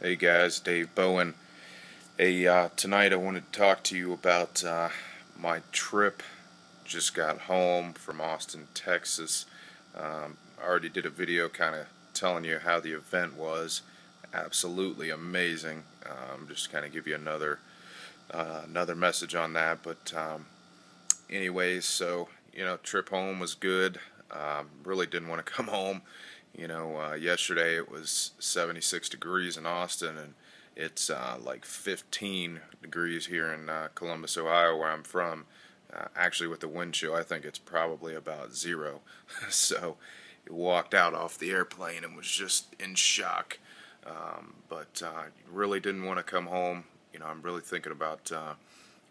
Hey guys, Dave Bowen. Tonight I wanted to talk to you about my trip. Just got home from Austin, Texas. I already did a video kind of telling you how the event was. Absolutely amazing. Just kind of give you another message on that. But anyways, so trip home was good. Really didn't want to come home. Yesterday it was 76 degrees in Austin, and it's like 15 degrees here in Columbus, Ohio, where I'm from. Actually, with the wind chill, I think it's probably about zero. So, I walked out off the airplane and was just in shock. But really didn't want to come home. I'm really thinking about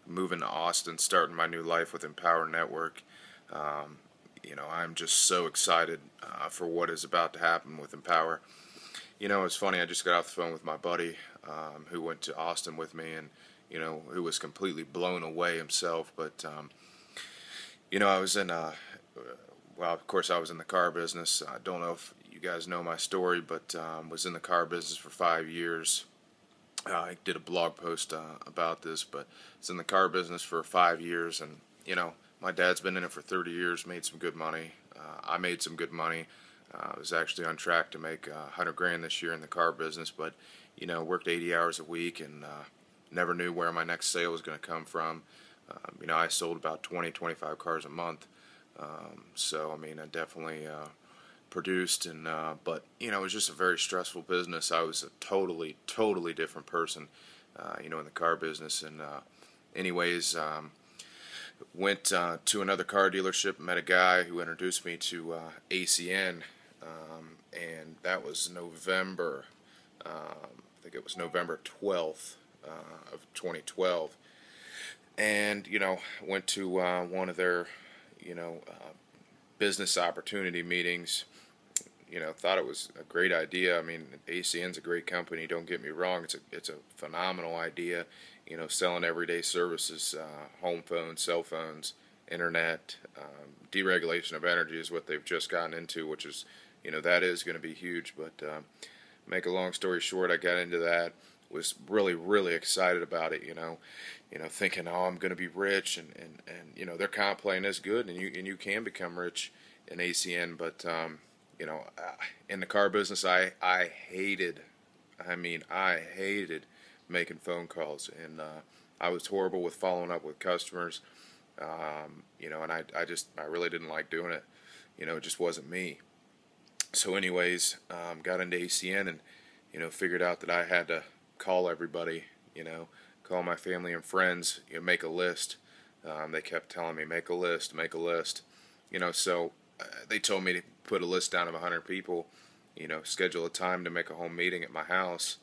moving to Austin, starting my new life with Empower Network. I'm just so excited for what is about to happen with Empower. It's funny, I just got off the phone with my buddy who went to Austin with me, and, who was completely blown away himself. But, I was well, of course I was in the car business. I don't know if you guys know my story, but was in the car business for 5 years. I did a blog post about this, but it's in the car business for 5 years, and, my dad's been in it for 30 years, made some good money. I made some good money. I was actually on track to make 100 grand this year in the car business, but, worked 80 hours a week and never knew where my next sale was going to come from. I sold about 20-25 cars a month. So, I definitely produced, and but, it was just a very stressful business. I was a totally different person, in the car business. And anyways, went to another car dealership, met a guy who introduced me to ACN, and that was November, I think it was November 12th of 2012, and, went to one of their, business opportunity meetings. Thought it was a great idea. ACN's a great company, don't get me wrong. It's a phenomenal idea. Selling everyday services, home phones, cell phones, internet, deregulation of energy is what they've just gotten into, which is, that is going to be huge. But make a long story short, I got into that, was really excited about it, thinking, oh, I'm going to be rich, and their comp plan is good, and you can become rich in ACN. But in the car business, I hated making phone calls, and I was horrible with following up with customers, and I really didn't like doing it. It just wasn't me. So anyways, got into ACN, and figured out that I had to call everybody, call my family and friends, make a list. They kept telling me, make a list, so they told me to put a list down of 100 people, schedule a time to make a home meeting at my house.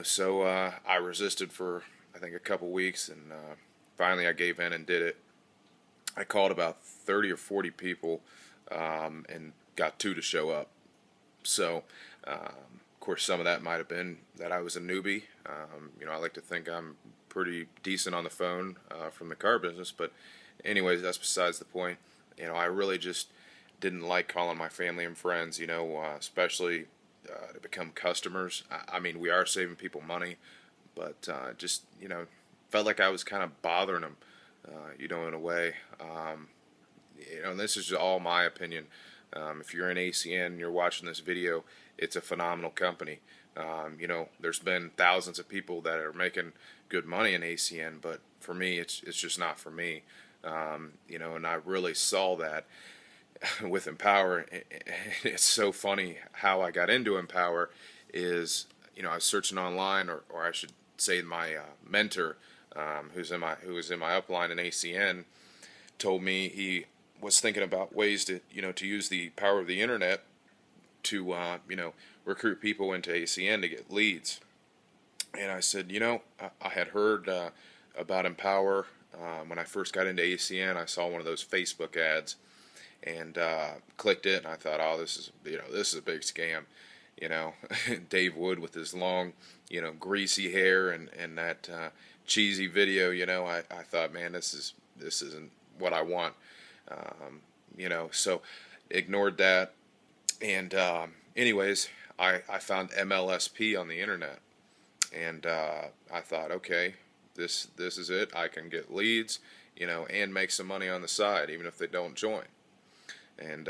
So I resisted for, I think, a couple weeks, and finally I gave in and did it. I called about 30 or 40 people, and got 2 to show up. So, of course, some of that might have been that I was a newbie. I like to think I'm pretty decent on the phone from the car business, but anyways, that's besides the point. I really just didn't like calling my family and friends, especially to become customers. We are saving people money, but just, felt like I was kind of bothering them, in a way. And this is all my opinion. If you're in ACN and you're watching this video, it's a phenomenal company. There's been thousands of people that are making good money in ACN, but for me, it's just not for me. And I really saw that with Empower. It's so funny how I got into Empower is, I was searching online, or I should say my mentor, who was in my upline in ACN, told me he was thinking about ways to, to use the power of the internet to, recruit people into ACN to get leads. And I said, I had heard about Empower. When I first got into ACN, I saw one of those Facebook ads, and clicked it, and I thought, oh, this is a big scam. Dave Wood with his long, greasy hair, and that cheesy video. I thought, man, this isn't what I want. So ignored that, and anyways, I found MLSP on the internet, and I thought, okay, this is it. I can get leads, and make some money on the side, even if they don't join. And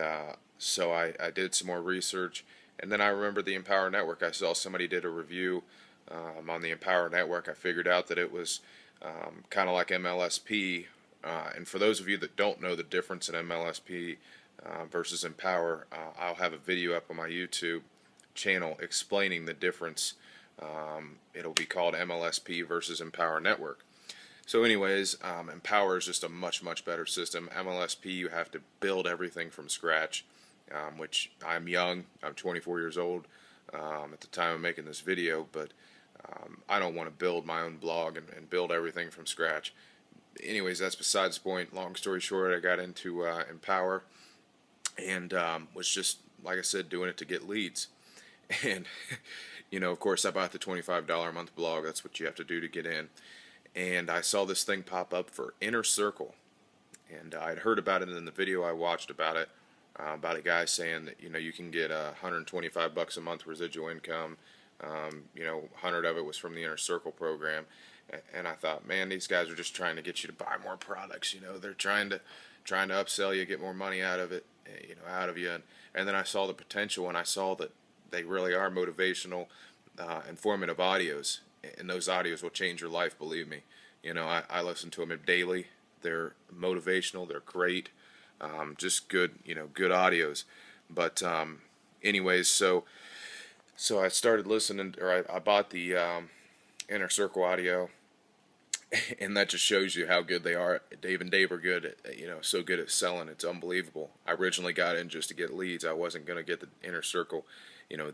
so I did some more research, and then I remember the Empower Network. I saw somebody did a review on the Empower Network. I figured out that it was kind of like MLSP. And for those of you that don't know the difference in MLSP versus Empower, I'll have a video up on my YouTube channel explaining the difference. It'll be called MLSP versus Empower Network. So anyways, Empower is just a much better system. MLSP, you have to build everything from scratch, which I'm young. I'm 24 years old at the time of making this video, but I don't want to build my own blog and build everything from scratch. Anyways, that's besides the point. Long story short, I got into Empower and was just, like I said, doing it to get leads. And, of course, I bought the $25 a month blog. That's what you have to do to get in. And I saw this thing pop up for Inner Circle. And I'd heard about it in the video I watched about it, about a guy saying that, you can get $125 a month residual income. 100 of it was from the Inner Circle program. And I thought, man, these guys are just trying to get you to buy more products. They're trying to upsell you, get more money out of it, out of you. And then I saw the potential, and I saw that they really are motivational, informative audios, and those audios will change your life. Believe me. I listen to them daily. They're motivational. They're great. Just good, good audios. But anyways, so I started listening, or I bought the Inner Circle audio, and that just shows you how good they are. Dave and Dave are good at, so good at selling. It's unbelievable. I originally got in just to get leads. I wasn't going to get the Inner Circle.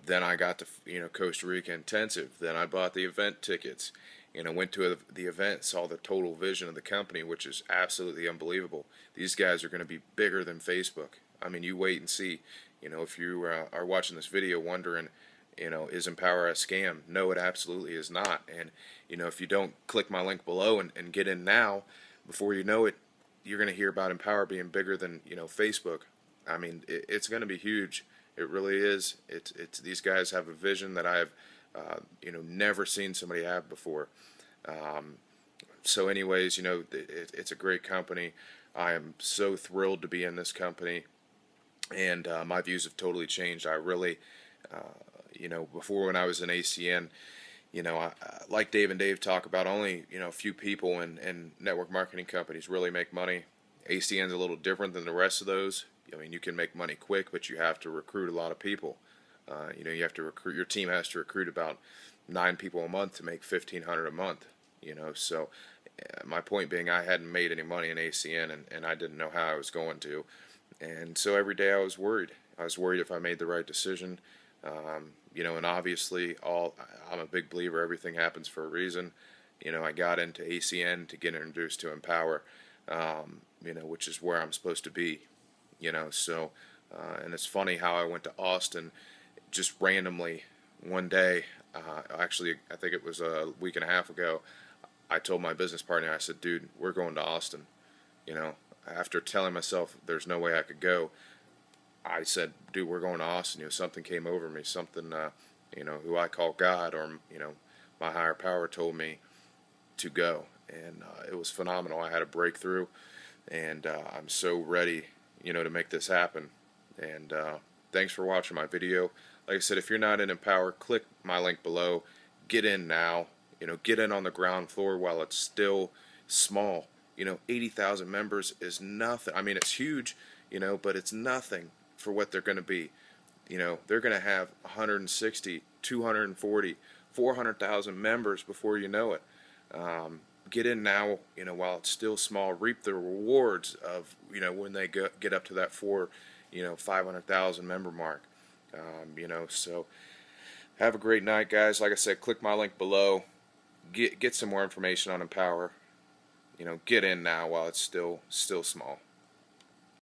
Then I got the, Costa Rica Intensive. Then I bought the event tickets. Went to the event, saw the total vision of the company, which is absolutely unbelievable. These guys are going to be bigger than Facebook. I mean, you wait and see. If you are watching this video wondering, is Empower a scam? No, it absolutely is not. And, if you don't click my link below and get in now, before you know it, you're going to hear about Empower being bigger than, Facebook. I mean, it's going to be huge. It really is. It's these guys have a vision that I've, never seen somebody have before. So anyways, it's a great company. I am so thrilled to be in this company, and my views have totally changed. I really, before when I was in ACN, I like Dave and Dave talk about, only, a few people and network marketing companies really make money. ACN's a little different than the rest of those. I mean, you can make money quick, but you have to recruit a lot of people. You have to recruit, your team has to recruit about 9 people a month to make $1,500 a month. So my point being, I hadn't made any money in ACN, and I didn't know how I was going to. And so every day I was worried. I was worried if I made the right decision. And obviously, I'm a big believer everything happens for a reason. I got into ACN to get introduced to Empower, which is where I'm supposed to be. So, and it's funny how I went to Austin just randomly one day. Actually, I think it was a week and a half ago. I told my business partner, I said, dude, we're going to Austin. After telling myself there's no way I could go, I said, dude, we're going to Austin. Something came over me, something, who I call God, or, my higher power told me to go. And it was phenomenal. I had a breakthrough, and I'm so ready, to make this happen. And thanks for watching my video. Like I said, if you're not in Empower, click my link below. Get in now. Get in on the ground floor while it's still small. 80,000 members is nothing. I mean, it's huge, but it's nothing for what they're going to be. They're going to have 160, 240, 400,000 members before you know it. Get in now, while it's still small. Reap the rewards of, when they get up to that 500,000 member mark. So have a great night, guys. Like I said, click my link below. Get some more information on Empower. Get in now while it's still small.